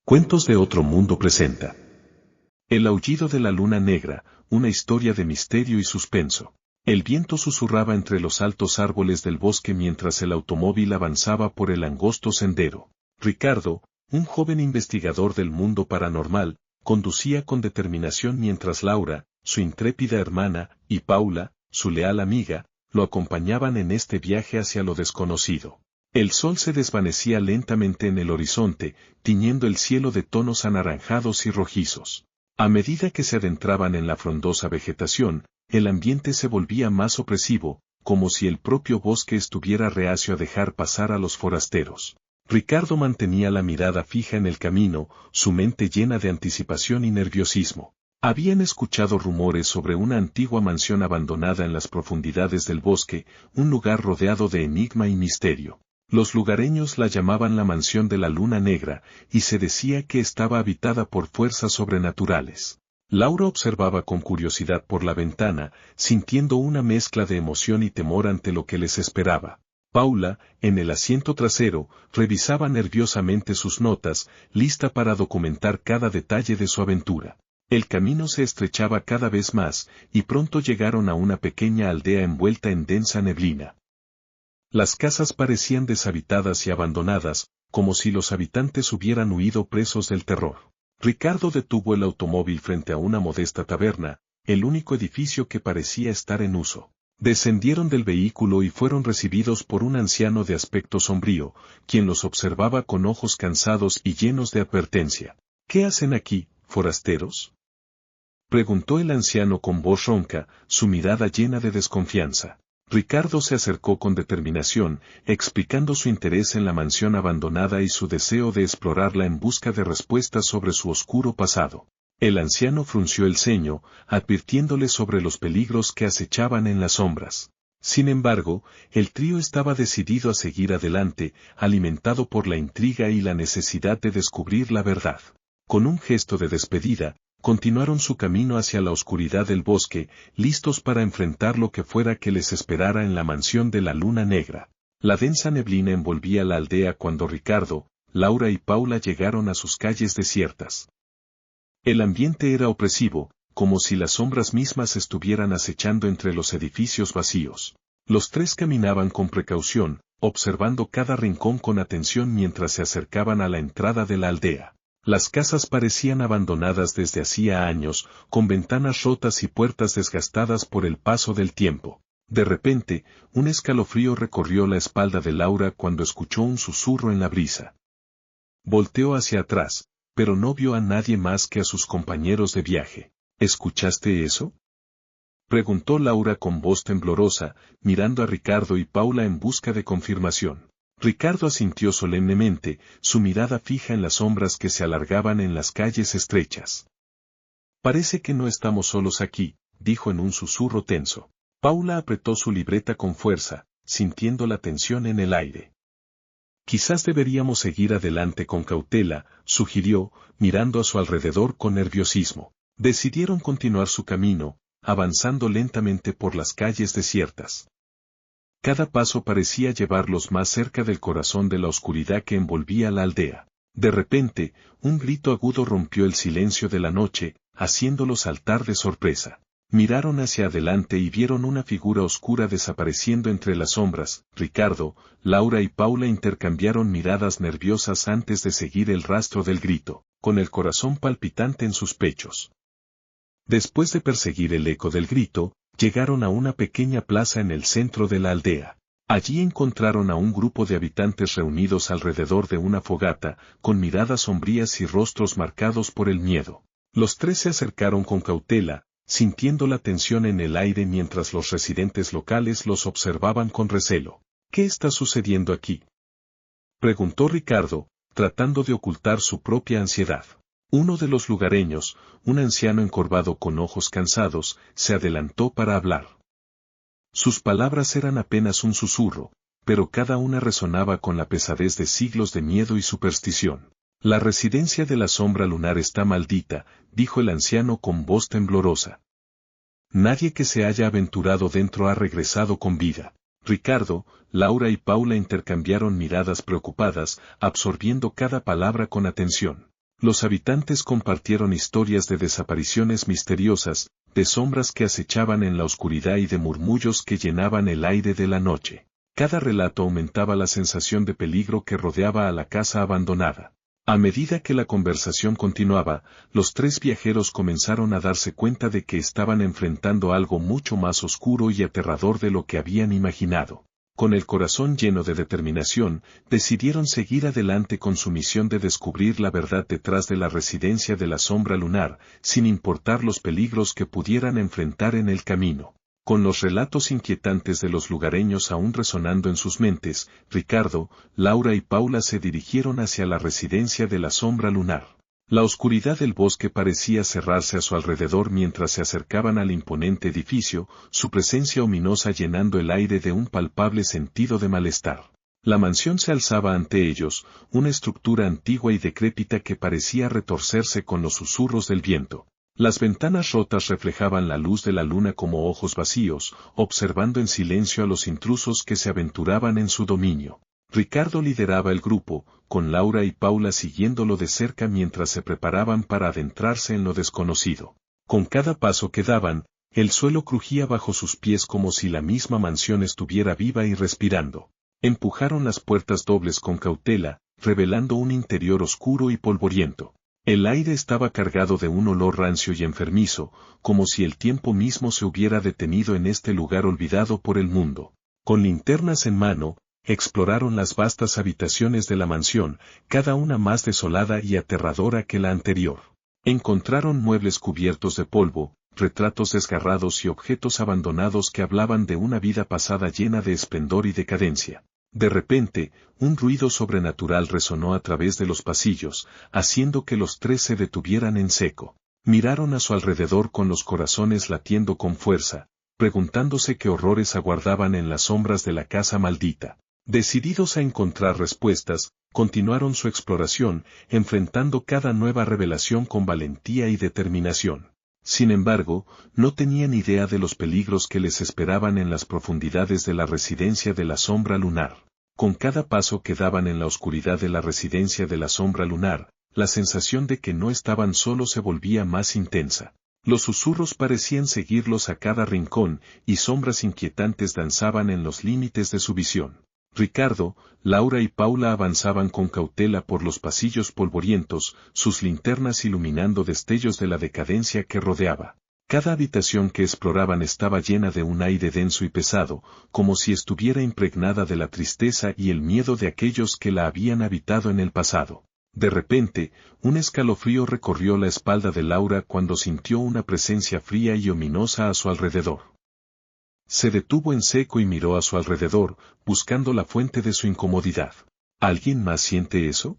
Cuentos de otro mundo presenta El aullido de la luna negra, una historia de misterio y suspenso. El viento susurraba entre los altos árboles del bosque mientras el automóvil avanzaba por el angosto sendero. Ricardo, un joven investigador del mundo paranormal, conducía con determinación mientras Laura, su intrépida hermana, y Paula, su leal amiga, lo acompañaban en este viaje hacia lo desconocido. El sol se desvanecía lentamente en el horizonte, tiñendo el cielo de tonos anaranjados y rojizos. A medida que se adentraban en la frondosa vegetación, el ambiente se volvía más opresivo, como si el propio bosque estuviera reacio a dejar pasar a los forasteros. Ricardo mantenía la mirada fija en el camino, su mente llena de anticipación y nerviosismo. Habían escuchado rumores sobre una antigua mansión abandonada en las profundidades del bosque, un lugar rodeado de enigma y misterio. Los lugareños la llamaban la mansión de la luna negra, y se decía que estaba habitada por fuerzas sobrenaturales. Laura observaba con curiosidad por la ventana, sintiendo una mezcla de emoción y temor ante lo que les esperaba. Paula, en el asiento trasero, revisaba nerviosamente sus notas, lista para documentar cada detalle de su aventura. El camino se estrechaba cada vez más, y pronto llegaron a una pequeña aldea envuelta en densa neblina. Las casas parecían deshabitadas y abandonadas, como si los habitantes hubieran huido presos del terror. Ricardo detuvo el automóvil frente a una modesta taberna, el único edificio que parecía estar en uso. Descendieron del vehículo y fueron recibidos por un anciano de aspecto sombrío, quien los observaba con ojos cansados y llenos de advertencia. ¿Qué hacen aquí, forasteros?, preguntó el anciano con voz ronca, su mirada llena de desconfianza. Ricardo se acercó con determinación, explicando su interés en la mansión abandonada y su deseo de explorarla en busca de respuestas sobre su oscuro pasado. El anciano frunció el ceño, advirtiéndole sobre los peligros que acechaban en las sombras. Sin embargo, el trío estaba decidido a seguir adelante, alimentado por la intriga y la necesidad de descubrir la verdad. Con un gesto de despedida, continuaron su camino hacia la oscuridad del bosque, listos para enfrentar lo que fuera que les esperara en la mansión de la luna negra. La densa neblina envolvía la aldea cuando Ricardo, Laura y Paula llegaron a sus calles desiertas. El ambiente era opresivo, como si las sombras mismas estuvieran acechando entre los edificios vacíos. Los tres caminaban con precaución, observando cada rincón con atención mientras se acercaban a la entrada de la aldea. Las casas parecían abandonadas desde hacía años, con ventanas rotas y puertas desgastadas por el paso del tiempo. De repente, un escalofrío recorrió la espalda de Laura cuando escuchó un susurro en la brisa. Volteó hacia atrás, pero no vio a nadie más que a sus compañeros de viaje. ¿Escuchaste eso?, preguntó Laura con voz temblorosa, mirando a Ricardo y Paula en busca de confirmación. Ricardo asintió solemnemente, su mirada fija en las sombras que se alargaban en las calles estrechas. Parece que no estamos solos aquí, dijo en un susurro tenso. Paula apretó su libreta con fuerza, sintiendo la tensión en el aire. Quizás deberíamos seguir adelante con cautela, sugirió, mirando a su alrededor con nerviosismo. Decidieron continuar su camino, avanzando lentamente por las calles desiertas. Cada paso parecía llevarlos más cerca del corazón de la oscuridad que envolvía la aldea. De repente, un grito agudo rompió el silencio de la noche, haciéndolos saltar de sorpresa. Miraron hacia adelante y vieron una figura oscura desapareciendo entre las sombras. Ricardo, Laura y Paula intercambiaron miradas nerviosas antes de seguir el rastro del grito, con el corazón palpitante en sus pechos. Después de perseguir el eco del grito, llegaron a una pequeña plaza en el centro de la aldea. Allí encontraron a un grupo de habitantes reunidos alrededor de una fogata, con miradas sombrías y rostros marcados por el miedo. Los tres se acercaron con cautela, sintiendo la tensión en el aire mientras los residentes locales los observaban con recelo. ¿Qué está sucediendo aquí?, preguntó Ricardo, tratando de ocultar su propia ansiedad. Uno de los lugareños, un anciano encorvado con ojos cansados, se adelantó para hablar. Sus palabras eran apenas un susurro, pero cada una resonaba con la pesadez de siglos de miedo y superstición. La residencia de la sombra lunar está maldita, dijo el anciano con voz temblorosa. Nadie que se haya aventurado dentro ha regresado con vida. Ricardo, Laura y Paula intercambiaron miradas preocupadas, absorbiendo cada palabra con atención. Los habitantes compartieron historias de desapariciones misteriosas, de sombras que acechaban en la oscuridad y de murmullos que llenaban el aire de la noche. Cada relato aumentaba la sensación de peligro que rodeaba a la casa abandonada. A medida que la conversación continuaba, los tres viajeros comenzaron a darse cuenta de que estaban enfrentando algo mucho más oscuro y aterrador de lo que habían imaginado. Con el corazón lleno de determinación, decidieron seguir adelante con su misión de descubrir la verdad detrás de la residencia de la sombra lunar, sin importar los peligros que pudieran enfrentar en el camino. Con los relatos inquietantes de los lugareños aún resonando en sus mentes, Ricardo, Laura y Paula se dirigieron hacia la residencia de la sombra lunar. La oscuridad del bosque parecía cerrarse a su alrededor mientras se acercaban al imponente edificio, su presencia ominosa llenando el aire de un palpable sentido de malestar. La mansión se alzaba ante ellos, una estructura antigua y decrépita que parecía retorcerse con los susurros del viento. Las ventanas rotas reflejaban la luz de la luna como ojos vacíos, observando en silencio a los intrusos que se aventuraban en su dominio. Ricardo lideraba el grupo, con Laura y Paula siguiéndolo de cerca mientras se preparaban para adentrarse en lo desconocido. Con cada paso que daban, el suelo crujía bajo sus pies como si la misma mansión estuviera viva y respirando. Empujaron las puertas dobles con cautela, revelando un interior oscuro y polvoriento. El aire estaba cargado de un olor rancio y enfermizo, como si el tiempo mismo se hubiera detenido en este lugar olvidado por el mundo. Con linternas en mano, exploraron las vastas habitaciones de la mansión, cada una más desolada y aterradora que la anterior. Encontraron muebles cubiertos de polvo, retratos desgarrados y objetos abandonados que hablaban de una vida pasada llena de esplendor y decadencia. De repente, un ruido sobrenatural resonó a través de los pasillos, haciendo que los tres se detuvieran en seco. Miraron a su alrededor con los corazones latiendo con fuerza, preguntándose qué horrores aguardaban en las sombras de la casa maldita. Decididos a encontrar respuestas, continuaron su exploración, enfrentando cada nueva revelación con valentía y determinación. Sin embargo, no tenían idea de los peligros que les esperaban en las profundidades de la residencia de la sombra lunar. Con cada paso que daban en la oscuridad de la residencia de la sombra lunar, la sensación de que no estaban solos se volvía más intensa. Los susurros parecían seguirlos a cada rincón, y sombras inquietantes danzaban en los límites de su visión. Ricardo, Laura y Paula avanzaban con cautela por los pasillos polvorientos, sus linternas iluminando destellos de la decadencia que rodeaba. Cada habitación que exploraban estaba llena de un aire denso y pesado, como si estuviera impregnada de la tristeza y el miedo de aquellos que la habían habitado en el pasado. De repente, un escalofrío recorrió la espalda de Laura cuando sintió una presencia fría y ominosa a su alrededor. Se detuvo en seco y miró a su alrededor, buscando la fuente de su incomodidad. ¿Alguien más siente eso?,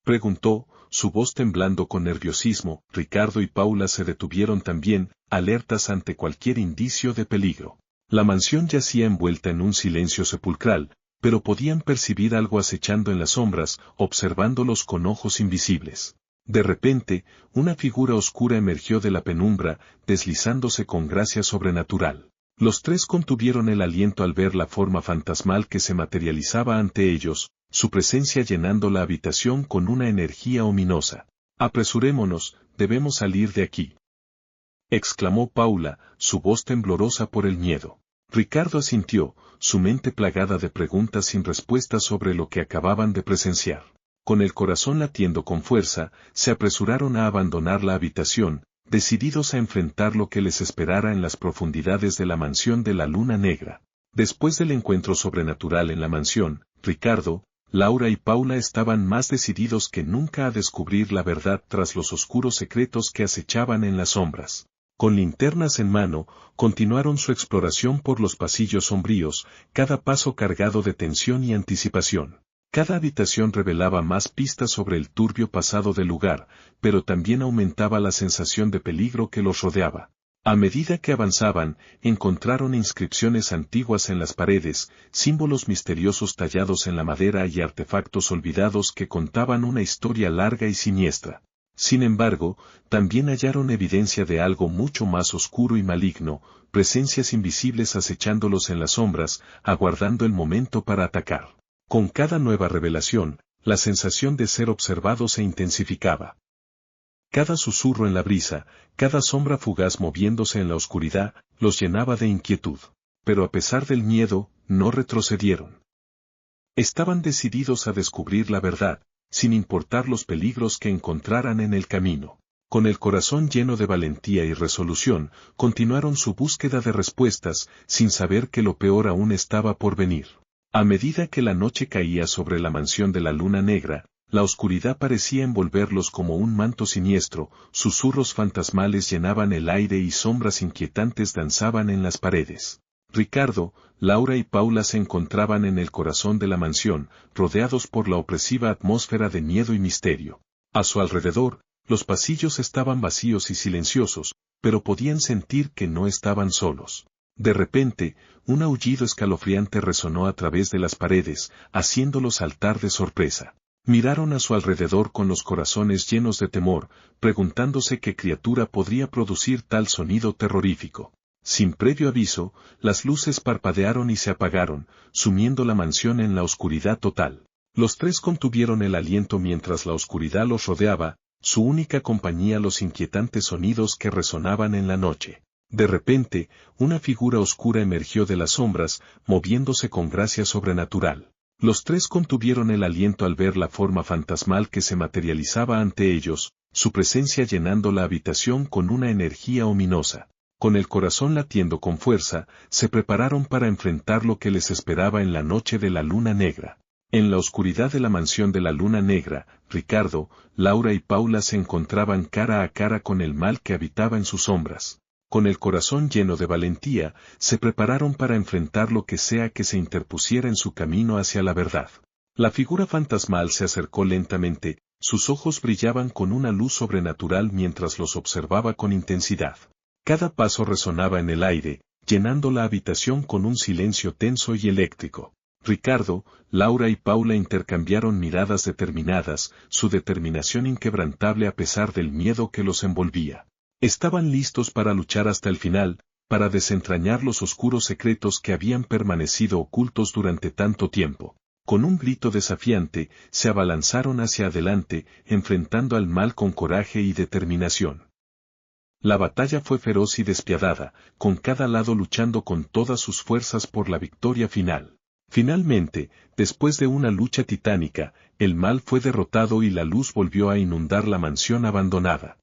preguntó, su voz temblando con nerviosismo. Ricardo y Paula se detuvieron también, alertas ante cualquier indicio de peligro. La mansión yacía envuelta en un silencio sepulcral, pero podían percibir algo acechando en las sombras, observándolos con ojos invisibles. De repente, una figura oscura emergió de la penumbra, deslizándose con gracia sobrenatural. Los tres contuvieron el aliento al ver la forma fantasmal que se materializaba ante ellos, su presencia llenando la habitación con una energía ominosa. «Apresurémonos, debemos salir de aquí», exclamó Paula, su voz temblorosa por el miedo. Ricardo asintió, su mente plagada de preguntas sin respuesta sobre lo que acababan de presenciar. Con el corazón latiendo con fuerza, se apresuraron a abandonar la habitación, decididos a enfrentar lo que les esperara en las profundidades de la mansión de la Luna Negra. Después del encuentro sobrenatural en la mansión, Ricardo, Laura y Paula estaban más decididos que nunca a descubrir la verdad tras los oscuros secretos que acechaban en las sombras. Con linternas en mano, continuaron su exploración por los pasillos sombríos, cada paso cargado de tensión y anticipación. Cada habitación revelaba más pistas sobre el turbio pasado del lugar, pero también aumentaba la sensación de peligro que los rodeaba. A medida que avanzaban, encontraron inscripciones antiguas en las paredes, símbolos misteriosos tallados en la madera y artefactos olvidados que contaban una historia larga y siniestra. Sin embargo, también hallaron evidencia de algo mucho más oscuro y maligno, presencias invisibles acechándolos en las sombras, aguardando el momento para atacar. Con cada nueva revelación, la sensación de ser observado se intensificaba. Cada susurro en la brisa, cada sombra fugaz moviéndose en la oscuridad, los llenaba de inquietud. Pero a pesar del miedo, no retrocedieron. Estaban decididos a descubrir la verdad, sin importar los peligros que encontraran en el camino. Con el corazón lleno de valentía y resolución, continuaron su búsqueda de respuestas, sin saber que lo peor aún estaba por venir. A medida que la noche caía sobre la mansión de la luna negra, la oscuridad parecía envolverlos como un manto siniestro, susurros fantasmales llenaban el aire y sombras inquietantes danzaban en las paredes. Ricardo, Laura y Paula se encontraban en el corazón de la mansión, rodeados por la opresiva atmósfera de miedo y misterio. A su alrededor, los pasillos estaban vacíos y silenciosos, pero podían sentir que no estaban solos. De repente, un aullido escalofriante resonó a través de las paredes, haciéndolos saltar de sorpresa. Miraron a su alrededor con los corazones llenos de temor, preguntándose qué criatura podría producir tal sonido terrorífico. Sin previo aviso, las luces parpadearon y se apagaron, sumiendo la mansión en la oscuridad total. Los tres contuvieron el aliento mientras la oscuridad los rodeaba, su única compañía los inquietantes sonidos que resonaban en la noche. De repente, una figura oscura emergió de las sombras, moviéndose con gracia sobrenatural. Los tres contuvieron el aliento al ver la forma fantasmal que se materializaba ante ellos, su presencia llenando la habitación con una energía ominosa. Con el corazón latiendo con fuerza, se prepararon para enfrentar lo que les esperaba en la noche de la luna negra. En la oscuridad de la mansión de la luna negra, Ricardo, Laura y Paula se encontraban cara a cara con el mal que habitaba en sus sombras. Con el corazón lleno de valentía, se prepararon para enfrentar lo que sea que se interpusiera en su camino hacia la verdad. La figura fantasmal se acercó lentamente, sus ojos brillaban con una luz sobrenatural mientras los observaba con intensidad. Cada paso resonaba en el aire, llenando la habitación con un silencio tenso y eléctrico. Ricardo, Laura y Paula intercambiaron miradas determinadas, su determinación inquebrantable a pesar del miedo que los envolvía. Estaban listos para luchar hasta el final, para desentrañar los oscuros secretos que habían permanecido ocultos durante tanto tiempo. Con un grito desafiante, se abalanzaron hacia adelante, enfrentando al mal con coraje y determinación. La batalla fue feroz y despiadada, con cada lado luchando con todas sus fuerzas por la victoria final. Finalmente, después de una lucha titánica, el mal fue derrotado y la luz volvió a inundar la mansión abandonada.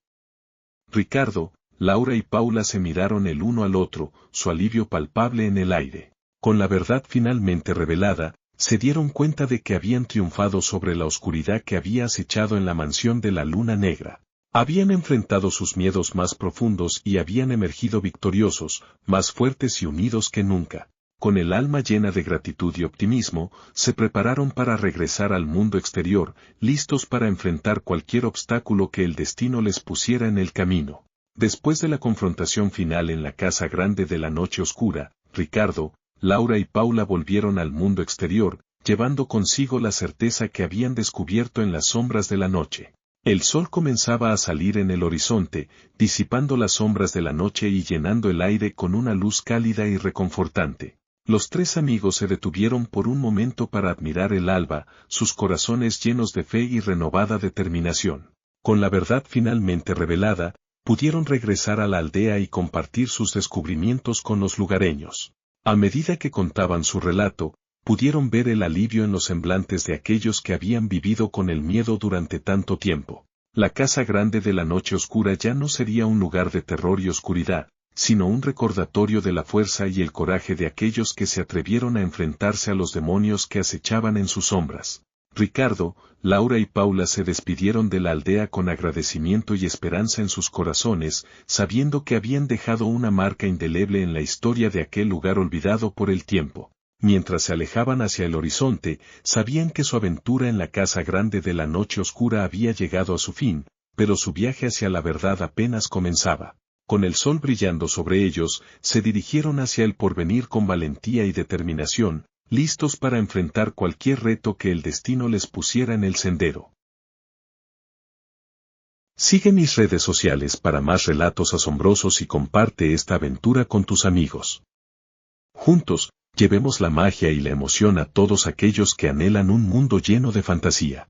Ricardo, Laura y Paula se miraron el uno al otro, su alivio palpable en el aire. Con la verdad finalmente revelada, se dieron cuenta de que habían triunfado sobre la oscuridad que había acechado en la mansión de la luna negra. Habían enfrentado sus miedos más profundos y habían emergido victoriosos, más fuertes y unidos que nunca. Con el alma llena de gratitud y optimismo, se prepararon para regresar al mundo exterior, listos para enfrentar cualquier obstáculo que el destino les pusiera en el camino. Después de la confrontación final en la casa grande de la noche oscura, Ricardo, Laura y Paula volvieron al mundo exterior, llevando consigo la certeza que habían descubierto en las sombras de la noche. El sol comenzaba a salir en el horizonte, disipando las sombras de la noche y llenando el aire con una luz cálida y reconfortante. Los tres amigos se detuvieron por un momento para admirar el alba, sus corazones llenos de fe y renovada determinación. Con la verdad finalmente revelada, pudieron regresar a la aldea y compartir sus descubrimientos con los lugareños. A medida que contaban su relato, pudieron ver el alivio en los semblantes de aquellos que habían vivido con el miedo durante tanto tiempo. La casa grande de la noche oscura ya no sería un lugar de terror y oscuridad, sino un recordatorio de la fuerza y el coraje de aquellos que se atrevieron a enfrentarse a los demonios que acechaban en sus sombras. Ricardo, Laura y Paula se despidieron de la aldea con agradecimiento y esperanza en sus corazones, sabiendo que habían dejado una marca indeleble en la historia de aquel lugar olvidado por el tiempo. Mientras se alejaban hacia el horizonte, sabían que su aventura en la casa grande de la noche oscura había llegado a su fin, pero su viaje hacia la verdad apenas comenzaba. Con el sol brillando sobre ellos, se dirigieron hacia el porvenir con valentía y determinación, listos para enfrentar cualquier reto que el destino les pusiera en el sendero. Sigue mis redes sociales para más relatos asombrosos y comparte esta aventura con tus amigos. Juntos, Llevemos la magia y la emoción a todos aquellos que anhelan un mundo lleno de fantasía.